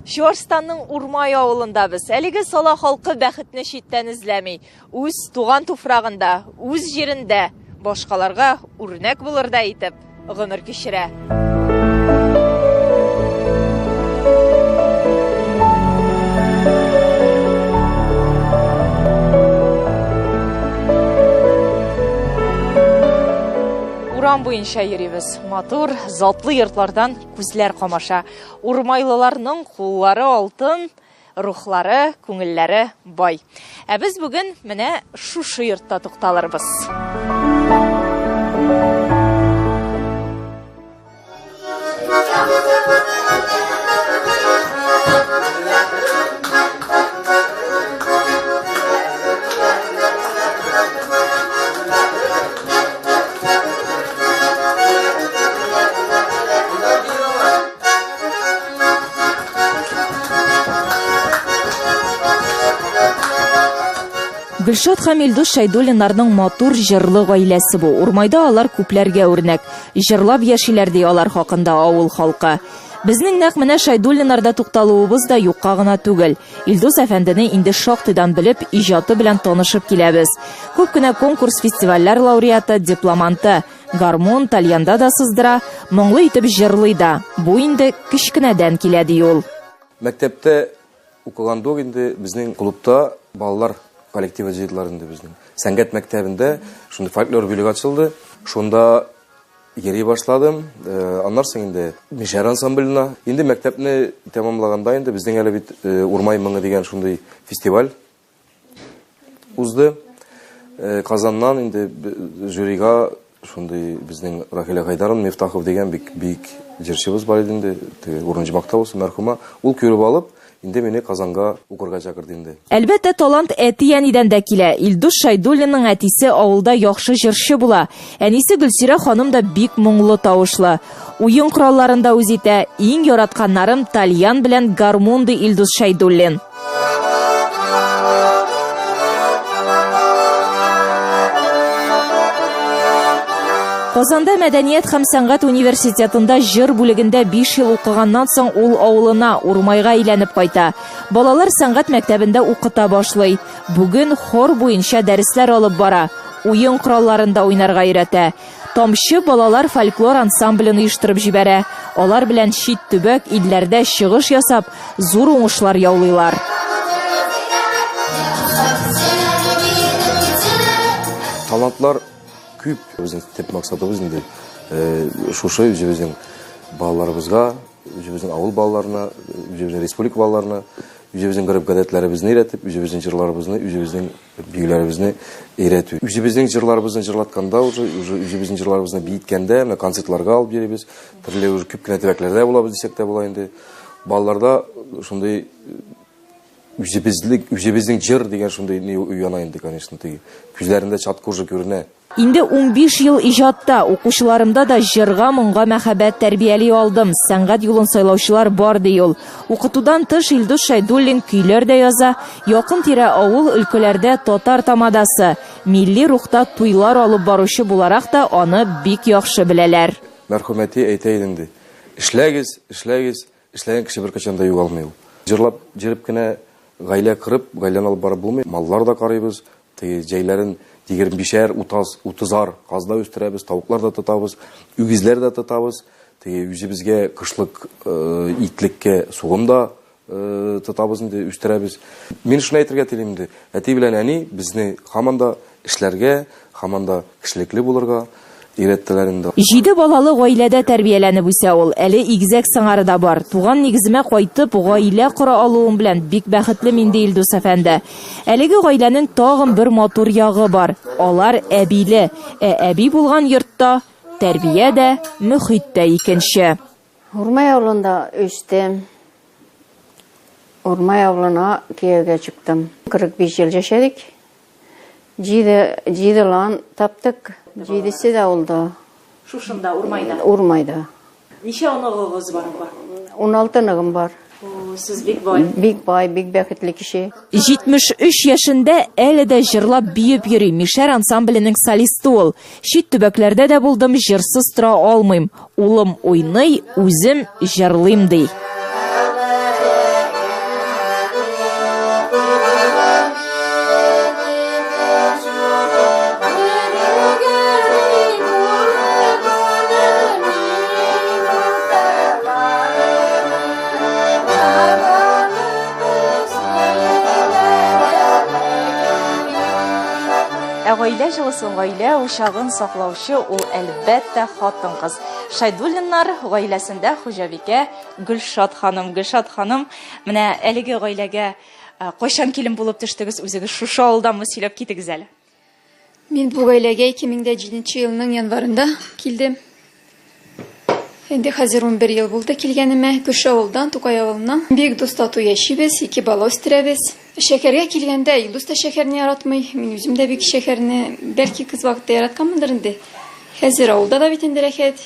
Чуашстанның Урмай авылында біз. Әлеге сала халқы бәхетне шиттен izләмей. Үз туган туфрагында, үз җирендә башкаларга үрнәк булыр да итеп гомер кичерә. Урам буенча йөрибез. Матур, затлы йортлардан күзләр камаша. Урмайлыларның куллары алтын, рухлары, күңелләре бай. Ә без бүген менә шушы йортта тукталырбыз. Гөлшат һәм Илдус Шәйдуллиннарның матур җырлы гаиләсе бу. Урмайда алар күпләргә үрнәк. Җырлап яшиләр ди алар хакында авыл халкы. Безнең нәкъ менә Шәйдуллиннарда тукталуыбыз да юкка гына түгел. Илдус әфәндене инде шактыйдан белеп, иҗаты белән танышып киләбез. Күп кенә конкурс, фестивальләр лауреаты, дипломанты. Гармон, тальянда да сыздыра, моңлы итеп җырлый да. Бу инде кичкенәдән килә ди ул. Мәктәптә укыганда инде безнең клубта балалар коллективы җыйдыларында безнең. Сәнгать мәктәбендә шундый фольклор бүлеге ачылды. Шунда йөри башладым. Аннан соң инде Мишәр ансамблена. Инде мәктәпне тәмамлаганда инде безнең әле бит Урмай моңы дигән шундый фестиваль узды. Казаннан инде жюрига шундый безнең Рахилә Хайдаров, Мифтахов дигән бик җырчыбыз бар иде инде. Урынчы макта булсын мәрхүмә. Ул күреп алып инде мине Казанга укырга чакырды инде. Әлбәттә, талант әти-әнидән дә килә. Илдус Шәйдуллинның әтисе авылда яхшы җырчы була. Әнисе Гөлсирә ханым да бик моңлы тавышлы. Уен коралларында үз итә. Иң яратканнарым тальян белән гармон ди Илдус Шәйдуллин. Казанда Мәдәният һәм сәнгать университетында җыр бүлегендә 5 ел укыганнан соң ул авылына, Урмайга әйләнеп кайта. Балалар сәнгать мәктәбендә укыта башлый. Бүген хор буенча дәресләр алып бара. Уен коралларында уйнарга өйрәтә. Тамчы балалар фольклор ансамблен оештырып җибәрә. Алар белән чит төбәк илләрдә чыгыш ясап, зур уңышлар яулыйлар. Талантлар күп. Безнең төп максатыбыз инде шушы үзебезнең балаларыбызга, үзебезнең авыл балаларына, үзебезнең республика балаларына, үзебезнең гореф-гадәтләребезне өйрәтеп, үзебезнең җырларыбызны, үзебезнең биюләребезне өйрәтү. Үзебезнең җырларыбызны җырлатканда, үзебезнең җырларыбызны биеткәндә, менә концертларга алып йөрибез. Төрле күп кенә төбәкләрдә булабыз дисәк тә була инде. Балаларда шундый үзебезнең җыр дигән шундый уяна инде, конечно, теге. Күзләрендә чаткы уже күренә. Инде 15 ел иҗатта, укучыларымда да җырга, моңга мәхәббәт тәрбияли алдым. Сәнгать юлын сайлаучылар бар ди ул. Укытудан тыш Илдус Шәйдуллин көйләр дә яза. Якын тирә авыл өлкәләрдә татар тамадасы, милли рухта туйлар алып баручы буларак та аны бик яхшы беләләр. Мәрхүмәти әйтә инде. Эшләгез, эшләгән кеше беркайчан да югалмый ул. Җырлап, җырып кенә гаилә кырып, гаиләне алып барып булмый. Маллар да карыйбыз, теге җәйләрен 25-шәр, 30-ар казда үстерәбез, тавыклар да тотабыз, үгезләр дә тотабыз. Теге үзебезгә кышлык итлеккә сугым да тотабыз инде, үстерәбез. Мин шуны әйтергә телим инде. Әти белән әни безне һаман да эшләргә, һаман да кешелекле булырга өйрәттеләр инде. 7 балалы гаиләдә тәрбияләнеп үсә ул. Әле игезәк сыңары да бар. Туган нигеземә кайтып, гаилә кора алуым белән бик бәхетле инде Илдус әфәнде. Әлеге гаиләнең тагын бер матур ягы бар. Алар әбиле. Әби булган йортта тәрбия дә, мөхит тә икенче. Урмай авылында үстем. Урмай авылына кияүгә чыктым. 45 ел яшәдек. 7 лан таптык. 7-се дә улды. Шушында, Урмайда. Урмайда. Ничә оныгыгыз бар? 16 ныгым бар. Сез бик бай. Бик бай, бик бәхетле кеше. 73 яшендә әле дә җырлап биеп йөри. Мишәр ансамбленең солисты ул. Чит төбәкләрдә дә булдым, җырсыз тора алмыйм. Улым уйный, үзем җырлыйм ди. гаилә җылысын, гаилә учагын саклаучы ул әлбәттә хатын-кыз. Шайдуллиннар гаиләсендә хуҗабикә Гөлшат ханым. Гөлшат ханым, менә әлеге гаиләгә кайчан килен булып төштегез, үзегез шушы авылданмы сөйләп китегез әле. Мин бу гаиләгә 2007 елның январында килдем. Инде хәзер 11 ел булды килгәнемә. Күрше авылдан, Тукай авылыннан. Бик дуслату яшибез, 2 бала үстерәбез. Шәкәргә килгәндә, Илдус та шәкәрне яратмый. Мин үзем дә бик шәкәрне, бәлки кыз вакытта яратканмындыр инде. Хәзер авылда да бит инде рәхәт.